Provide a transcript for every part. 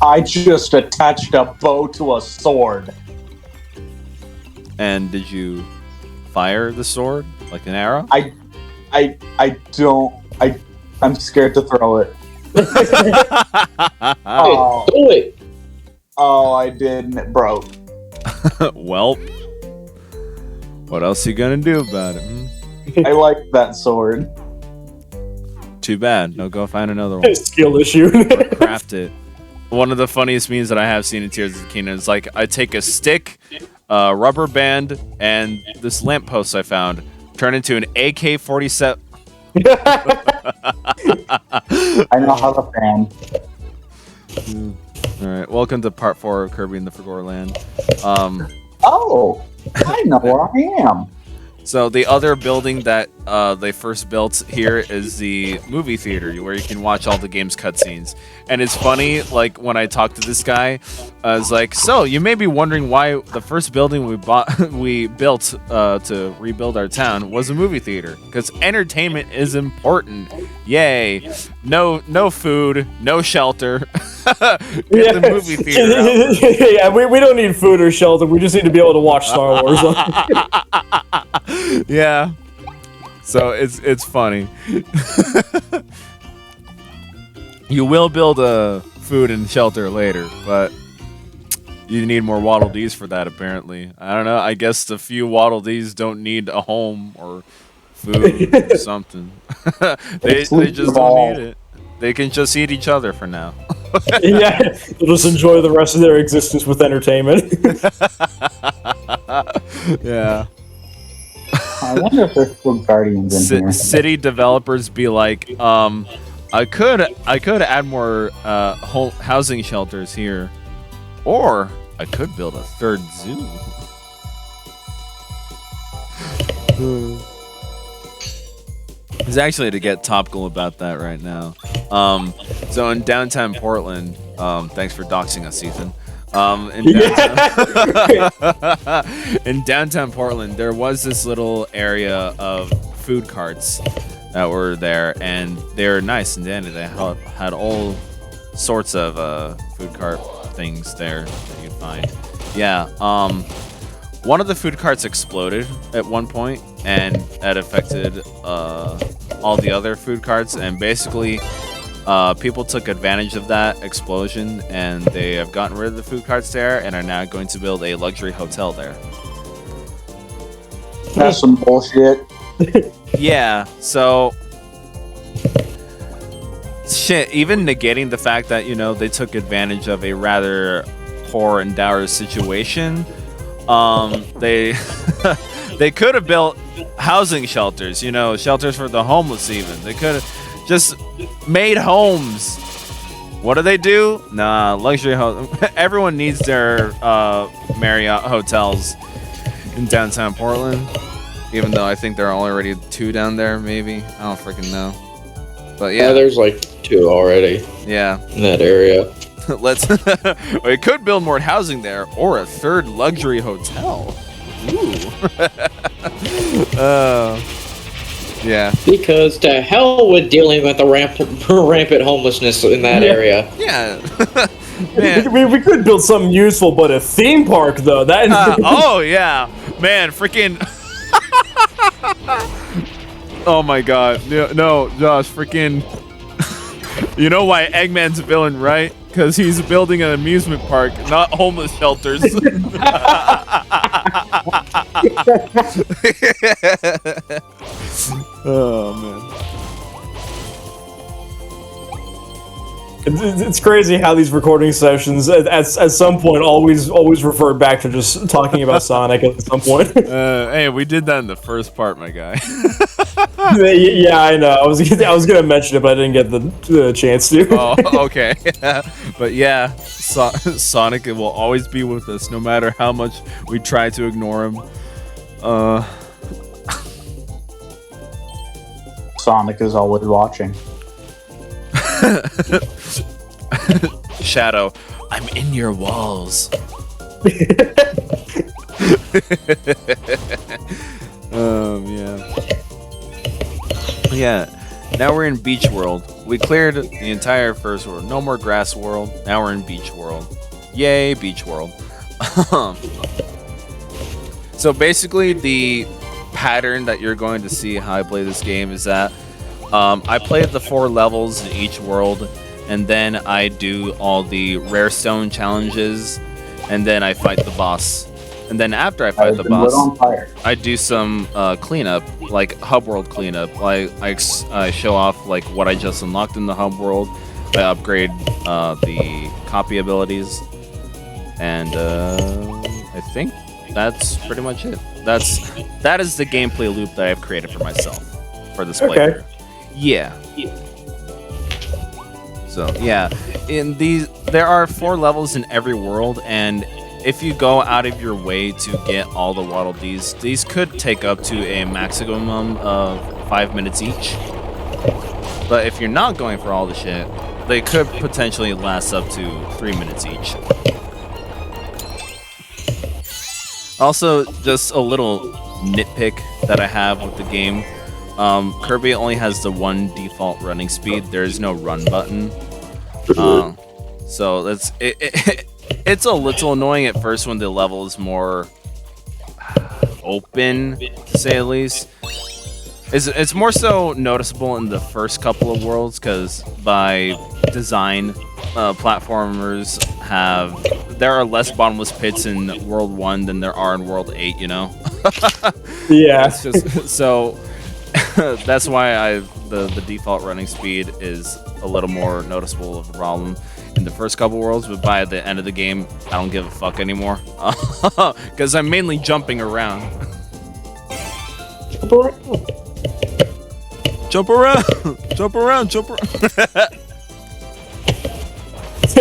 I just attached a bow to a sword. And did you fire the sword like an arrow? I'm scared to throw it. Oh. Do it. Oh, I did, and it broke. Well, what else you gonna do about it? I like that sword. Too bad. No, go find another one. Skill issue. Or craft it. One of the funniest memes that I have seen in Tears of the Kingdom is like, I take a stick, a rubber band, and this lamppost I found, turn into an AK-47. I know how to fan. All right, welcome to part 4 of Kirby in the Forgotten Land. Oh, I know where I am. So the other building that they first built here is the movie theater, where you can watch all the game's cutscenes. And it's funny, like when I talked to this guy, I was like, "So you may be wondering why the first building we built to rebuild our town was a movie theater, because entertainment is important. Yay! No food, no shelter. Get the movie theater out. Yeah, we don't need food or shelter. We just need to be able to watch Star Wars. Yeah. So it's funny. You will build a food and shelter later, but you need more Waddle Dees for that, apparently. I don't know. I guess the few Waddle Dees don't need a home or food or something. they just don't need it. They can just eat each other for now. Yeah, they'll just enjoy the rest of their existence with entertainment. Yeah. I wonder if there's still Guardians in here. City developers be like, I could add more housing shelters here, or I could build a third zoo. It's actually to get topical about that right now. So in downtown Portland, thanks for doxing us, Ethan. In downtown Portland, there was this little area of food carts that were there, and they were nice and dandy. They had all sorts of food cart things there that you could find. Yeah, one of the food carts exploded at one point, and that affected all the other food carts, and basically people took advantage of that explosion, and they have gotten rid of the food carts there and are now going to build a luxury hotel there. That's some bullshit. Yeah, so shit, even negating the fact that, you know, they took advantage of a rather poor and dour situation, they they could have built housing shelters, you know, shelters for the homeless even. They could have just made homes. What do? Nah, luxury everyone needs their Marriott hotels in downtown Portland. Even though I think there are already 2 down there, maybe. I don't freaking know. But yeah. There's like 2 already. Yeah. In that area. Let's. We could build more housing there, or a third luxury hotel. Ooh. Yeah. Because to hell with dealing with the rampant homelessness in that area. Yeah. we could build something useful, but a theme park though. That. Oh yeah, man, freaking. Oh my god, no, Josh, freaking. You know why Eggman's a villain, right? Because he's building an amusement park, not homeless shelters. Oh man. It's crazy how these recording sessions, at some point, always refer back to just talking about Sonic at some point. Hey, we did that in the first part, my guy. Yeah, I know. I was gonna mention it, but I didn't get the chance to. Oh, okay. But yeah, Sonic will always be with us, no matter how much we try to ignore him. Sonic is always watching. Shadow, I'm in your walls. Yeah. Now we're in Beach World. We cleared the entire first world. No more Grass World. Now we're in Beach World. Yay, Beach World. So basically, the pattern that you're going to see how I play this game is that I play the 4 levels in each world, and then I do all the rare stone challenges, and then I fight the boss. And then after I fight the boss, I do some cleanup, like hub world cleanup. I show off like what I just unlocked in the hub world. I upgrade the copy abilities, and I think that's pretty much it. That is the gameplay loop that I've created for myself for this playthrough. Okay. Yeah. So yeah, there are 4 levels in every world, and if you go out of your way to get all the Waddle Dees, these could take up to a maximum of 5 minutes each. But if you're not going for all the shit, they could potentially last up to 3 minutes each. Also, just a little nitpick that I have with the game. Kirby only has the 1 default running speed. There is no run button. So it's a little annoying at first when the level is more open, to say at least. It's more so noticeable in the first couple of worlds, because by design, platformers there are less bottomless pits in World 1 than there are in World 8, you know? Yeah. It's just, so that's why the default running speed is a little more noticeable of a problem in the first couple worlds, but by the end of the game, I don't give a fuck anymore. Because I'm mainly jumping around. Jump around! Jump around! Jump around!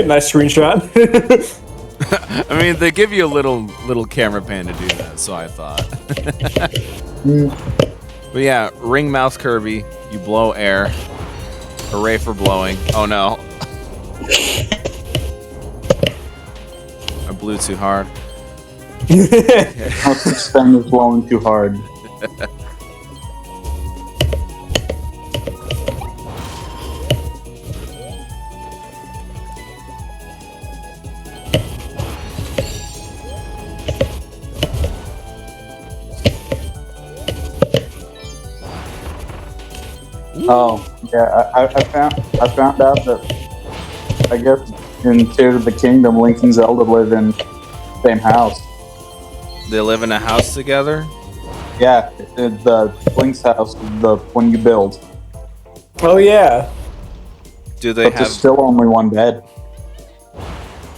Nice screenshot. I mean, they give you a little camera pan to do that, so I thought. But yeah, ring mouth Kirby, you blow air. Hooray for blowing. Oh no. I blew too hard. No such thing as blowing too hard. Oh, yeah, I found out that, I guess, in Tears of the Kingdom, Link and Zelda live in the same house. They live in a house together? Yeah, the Link's house, the one you build. Oh yeah. Do they But have... there's still only one bed.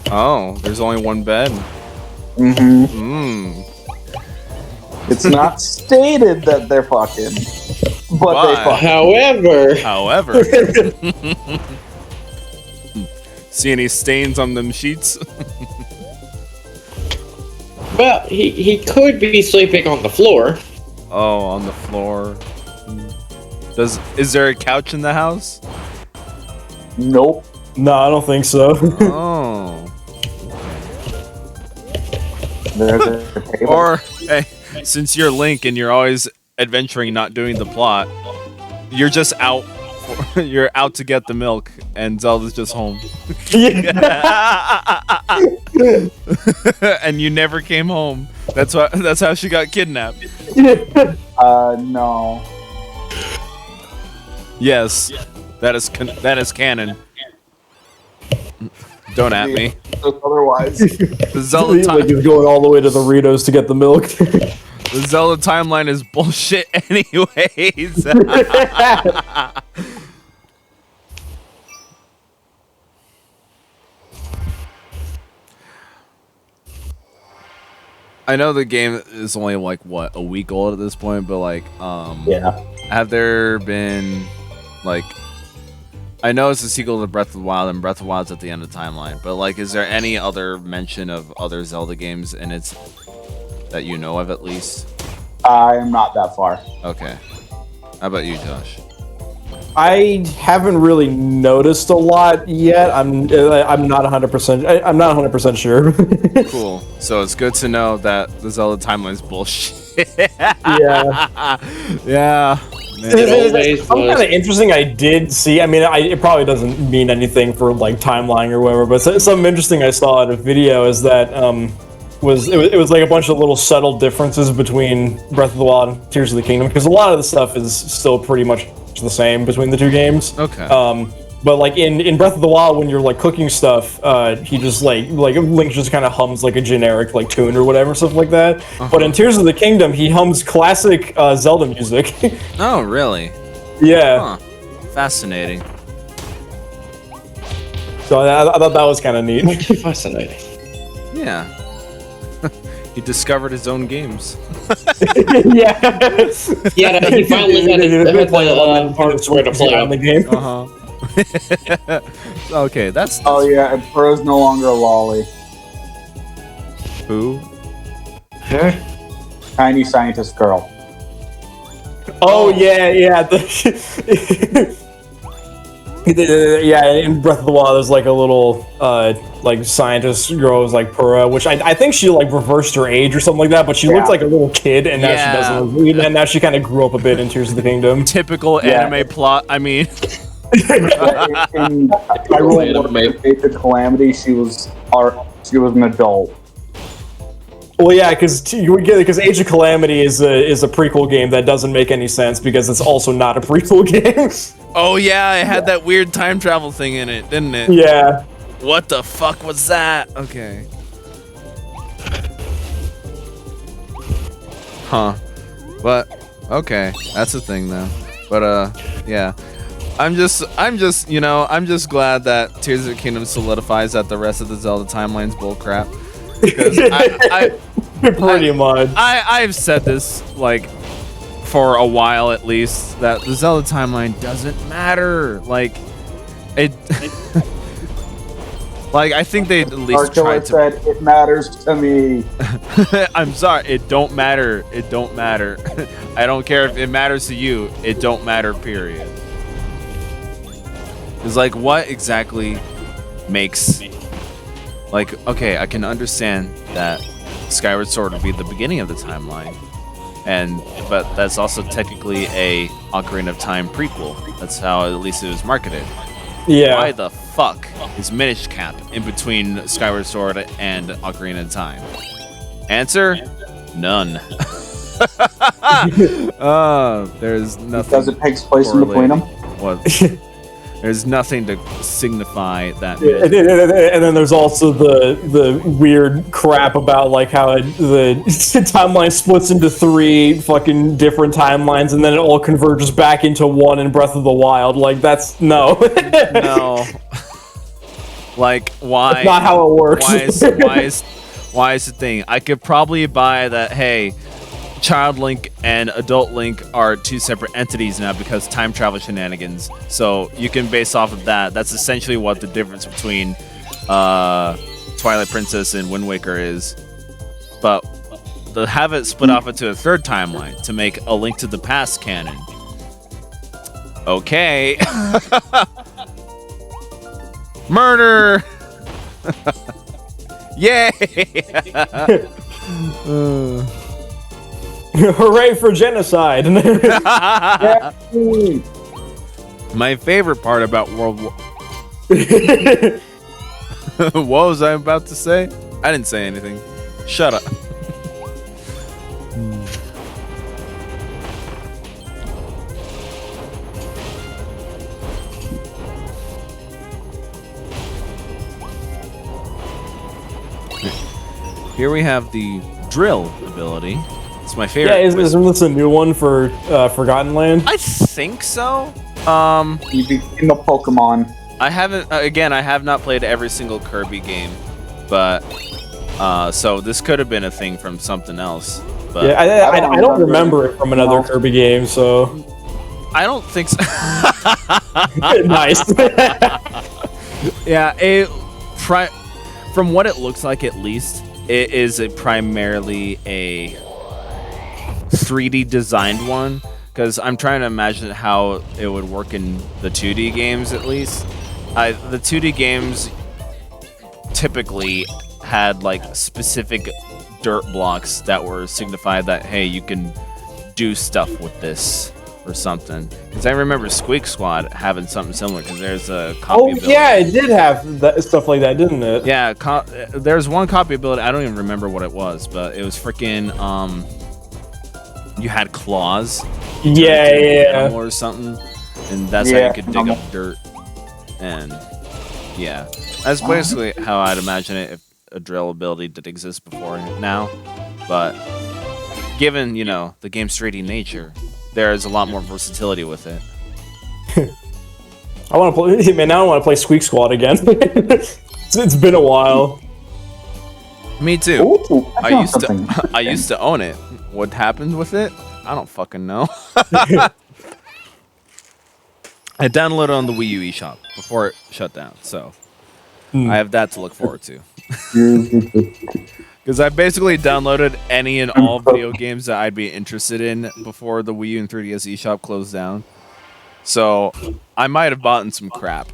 Oh, there's only one bed. Mm-hmm. It's not stated that they're fucking, but they fuck. However. See any stains on them sheets? Well, he could be sleeping on the floor. Oh, on the floor. Is there a couch in the house? Nope. No, I don't think so. Oh. There's a table. Or, hey, since you're Link and you're always adventuring, not doing the plot, you're just out. You're out to get the milk, and Zelda's just home. And you never came home. That's how she got kidnapped. No. Yes, that is canon. Don't at me. Otherwise, The Zelda Like he's going all the way to the Ritos to get the milk. The Zelda timeline is bullshit anyways. I know the game is only like what, a week old at this point, but like yeah. have there been like, I know it's a sequel to Breath of the Wild, and Breath of the Wild's at the end of the timeline, but like, is there any other mention of other Zelda games in its that you know of at least? I'm not that far. Okay. How about you, Josh? I haven't really noticed a lot yet. I'm not 100%. I'm not 100% sure. Cool. So it's good to know that the Zelda timeline's bullshit. Yeah. Yeah. Something kind of interesting I did see. I mean, it probably doesn't mean anything for like timeline or whatever, but something interesting I saw in a video is that it was like a bunch of little subtle differences between Breath of the Wild and Tears of the Kingdom, because a lot of the stuff is still pretty much the same between the two games. Okay. But like in Breath of the Wild, when you're like cooking stuff, he just like Link just kind of hums like a generic like tune or whatever, stuff like that. But in Tears of the Kingdom, he hums classic Zelda music. Oh, really? Yeah. Huh. Fascinating. So I thought that was kind of neat. Fascinating. Yeah. He discovered his own games. Yeah. Yeah, he finally had the parts where to play on the game. Okay, that's Oh yeah, and Pearl's no longer a lolly. who? Tiny scientist girl. Oh yeah. Yeah, in Breath of the Wild, there's like a little like scientist girl who's like Pura, which I think she like reversed her age or something like that, but she looked like a little kid, and now she doesn't. And now she kind of grew up a bit in Tears of the Kingdom. Typical anime plot. I mean, In Hyrule Warriors: of Calamity, she was an adult. Well, yeah, because Age of Calamity is a prequel game that doesn't make any sense because it's also not a prequel game. oh yeah, it had that weird time travel thing in it, didn't it? Yeah. What the fuck was that? Okay. Huh. But okay, that's the thing though. But yeah. I'm just glad that Tears of the Kingdom solidifies that the rest of the Zelda timeline's bullcrap. Because I've said this like for a while at least, that the Zelda timeline doesn't matter. Like it like I think they at least tried to said it matters to me. I'm sorry, it don't matter. It don't matter. I don't care if it matters to you. It don't matter, period. It's like, what exactly makes... Like, okay, I can understand that Skyward Sword would be the beginning of the timeline, but that's also technically a Ocarina of Time prequel. That's how at least it was marketed. Yeah. Why the fuck is Minish Cap in between Skyward Sword and Ocarina of Time? Answer? None. There's nothing. Because it takes place in between them. What? There's nothing to signify that. And then there's also the weird crap about like how the timeline splits into 3 fucking different timelines, and then it all converges back into one in Breath of the Wild. Like that's no. No. Like why? That's not how it works. Why is the thing? I could probably buy that. Hey, Child Link and Adult Link are 2 separate entities now because time travel shenanigans. So you can base off of that. That's essentially what the difference between Twilight Princess and Wind Waker is. But to have it split off into a 3rd timeline to make A Link to the Past canon. Okay. Murder! Yay! Hooray for genocide! My favorite part about World War... What was I about to say? I didn't say anything. Shut up. Here we have the drill ability. It's my favorite. Yeah, isn't this a new one for Forgotten Land? I think so. You became a Pokemon. I haven't. Again, I have not played every single Kirby game, but so this could have been a thing from something else. But yeah, I don't remember it from another Kirby game, so I don't think so. nice. Yeah, from what it looks like, at least, it is primarily a 3D designed one, because I'm trying to imagine how it would work in the 2D games at least. The 2D games typically had like specific dirt blocks that were signified that, hey, you can do stuff with this or something. Because I remember Squeak Squad having something similar, because there's a copy ability. Yeah, it did have stuff like that, didn't it? Yeah, there's one copy ability, I don't even remember what it was, but it was freaking, you had claws. Yeah. Or something, and that's how you could dig up dirt. And yeah, that's basically how I'd imagine it if a drill ability did exist before now. But given, you know, the game's 3D nature, there is a lot more versatility with it. I want to play, man. Now I want to play Squeak Squad again. It's been a while. Me too. Ooh, I used to own it. What happened with it? I don't fucking know. I downloaded it on the Wii U eShop before it shut down, so I have that to look forward to. Because I basically downloaded any and all video games that I'd be interested in before the Wii U and 3DS eShop closed down. So I might have bought some crap.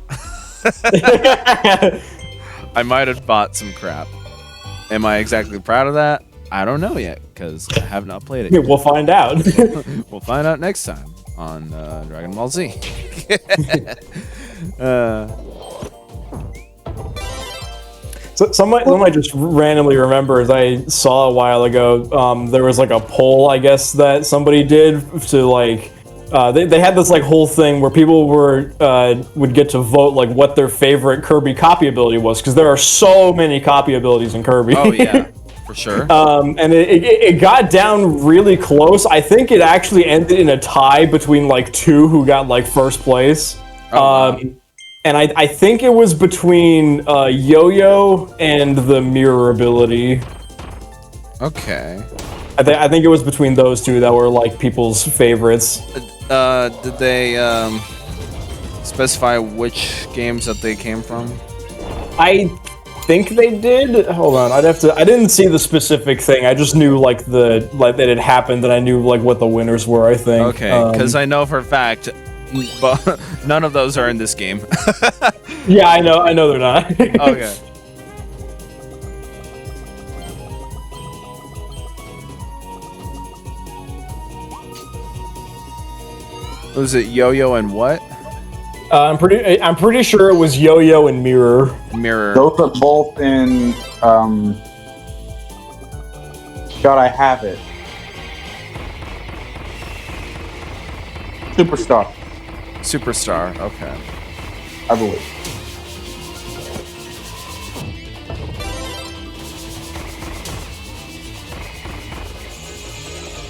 I might have bought some crap. Am I exactly proud of that? I don't know yet, because I have not played it yet. We'll find out. We'll find out next time on Dragon Ball Z. So someone just randomly remembers, I saw a while ago, there was like a poll, I guess, that somebody did to like, they had this like whole thing where people would get to vote like what their favorite Kirby copy ability was, because there are so many copy abilities in Kirby. Oh yeah. For sure. And it got down really close. I think it actually ended in a tie between like two who got like first place. Oh, wow. And I think it was between Yo-Yo and the mirror ability. Okay. I think it was between those two that were like people's favorites. Did they specify which games that they came from? I think they did. Hold on, I didn't see the specific thing. I just knew like that it happened, and I knew like what the winners were. I think. Okay, because I know for a fact, but none of those are in this game. Yeah, I know they're not. Okay. Was it Yo-Yo and what? I'm pretty sure it was Yo-Yo and Mirror. Mirror. Those are both in. God, I have it. Superstar, Superstar. Okay. I believe.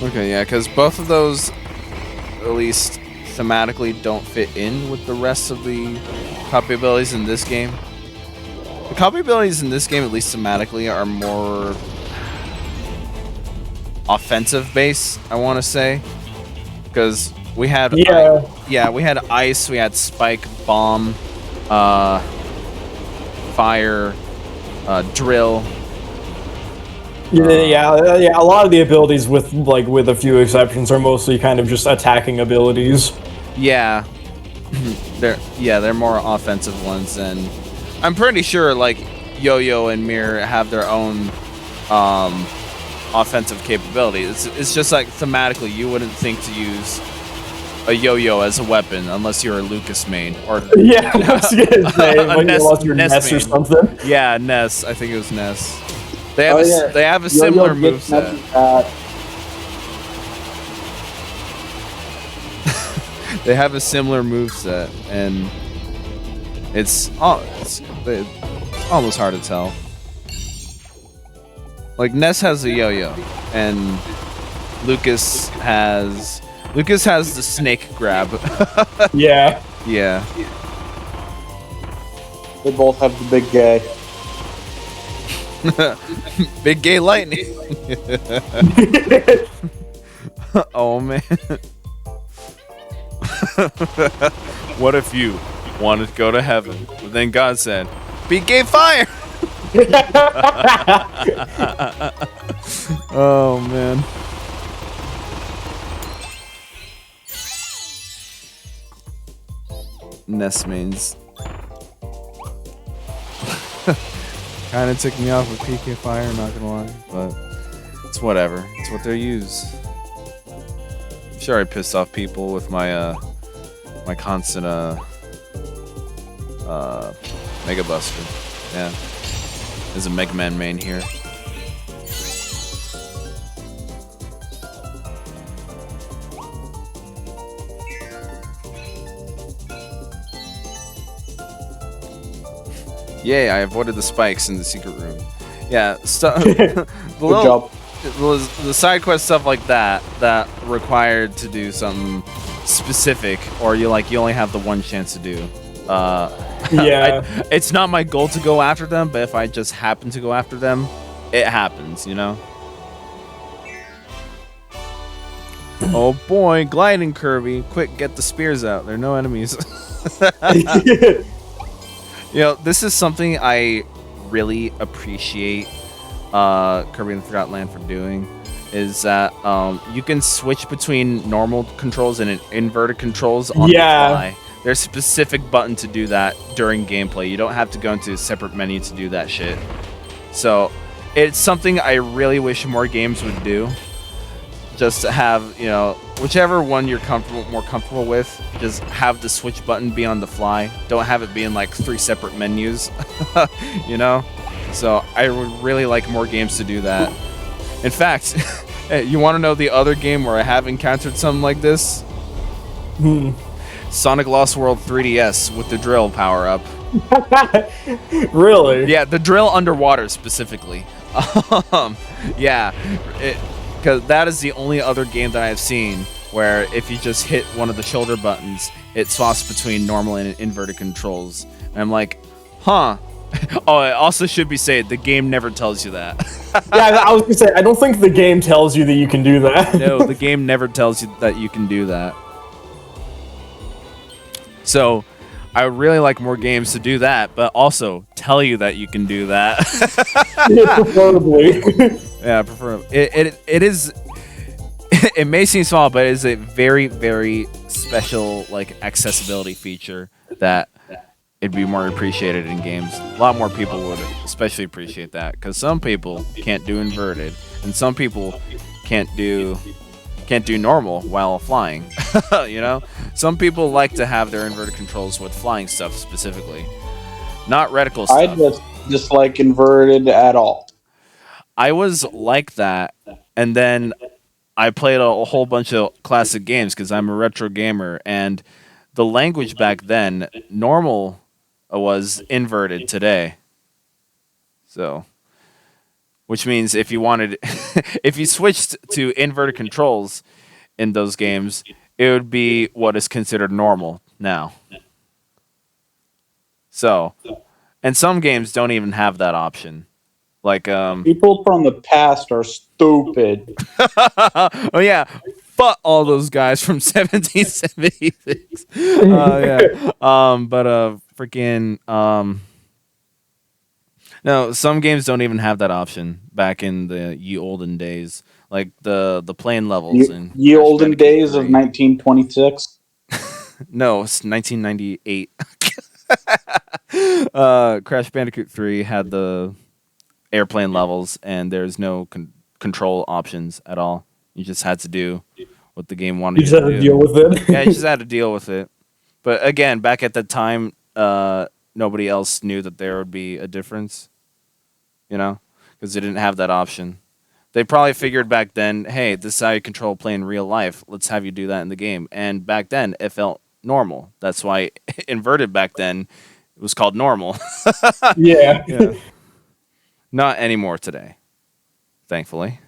Okay, yeah, because both of those, at least thematically, don't fit in with the rest of the copy abilities in this game. The copy abilities in this game, at least thematically, are more offensive base, I want to say, because we had we had ice, we had spike, bomb, fire, drill. Yeah. A lot of the abilities, with a few exceptions, are mostly kind of just attacking abilities. Yeah, they're more offensive ones, and I'm pretty sure like Yo-Yo and Mirror have their own offensive capabilities. It's just like thematically, you wouldn't think to use a Yo-Yo as a weapon unless you're a Lucas main or Yeah, I was gonna say, unless you're Ness or something. Yeah, Ness. I think it was Ness. They have a similar moveset. They have a similar moveset, and it's almost hard to tell. Like Ness has a yo-yo, and Lucas has the snake grab. Yeah. Yeah. They both have the big gay. Big gay lightning. Oh man. What if you wanted to go to heaven, but then God said, "Be gay fire." Oh man. Nest mains. Kind of took me off with PK Fire, not gonna lie, but it's whatever. It's what they use. I'm sure I pissed off people with my my constant Mega Buster. Yeah, there's a Mega Man main here. Yay, I avoided the spikes in the secret room. Yeah, the side quest stuff like that required to do something specific, or you only have the one chance to do. Yeah. It's not my goal to go after them, but if I just happen to go after them, it happens, you know? Oh boy, gliding Kirby. Quick, get the spears out. There are no enemies. You know, this is something I really appreciate Kirby and the Forgotten Land for doing, is that you can switch between normal controls and inverted controls on the fly. There's a specific button to do that during gameplay. You don't have to go into a separate menu to do that shit. So, it's something I really wish more games would do. Just to have, you know, whichever one you're more comfortable with, just have the switch button be on the fly. Don't have it be in like 3 separate menus, you know? So I would really like more games to do that. In fact, hey, you want to know the other game where I have encountered something like this? Sonic Lost World 3DS with the drill power-up. Really? Yeah, the drill underwater specifically. Yeah, because that is the only other game that I've seen where if you just hit one of the shoulder buttons, it swaps between normal and inverted controls. And I'm like, huh. Oh, it also should be said, the game never tells you that. Yeah, I was gonna say, I don't think the game tells you that you can do that. No, the game never tells you that you can do that. So, I would really like more games to do that, but also tell you that you can do that. Yeah, preferably. Yeah, preferably. It is. It may seem small, but it is a very, very special accessibility feature that it'd be more appreciated in games. A lot more people would especially appreciate that, because some people can't do inverted, and some people can't do normal while flying. You know, some people like to have their inverted controls with flying stuff specifically, not reticle stuff. I just dislike inverted at all. I was like that, and then I played a whole bunch of classic games because I'm a retro gamer, and the language back then, normal was inverted today. So, which means if you wanted, if you switched to inverted controls in those games, it would be what is considered normal now. So, and some games don't even have that option. People from the past are stupid. Oh yeah, fuck all those guys from 1776. Yeah. Freaking no, some games don't even have that option back in the ye olden days, like the plane levels in Ye Crash olden Bandicoot days 3. of 1926. No, it's 1998. Crash Bandicoot 3 had the airplane levels, and there's no control options at all. You just had to do what the game wanted you to do. You just had to deal with it. Yeah, you just had to deal with it. But again, back at the time, nobody else knew that there would be a difference, you know, because they didn't have that option. They probably figured back then, hey, this is how you control play in real life. Let's have you do that in the game. And back then, it felt normal. That's why inverted back then, it was called normal. Yeah. Yeah. Not anymore today, thankfully.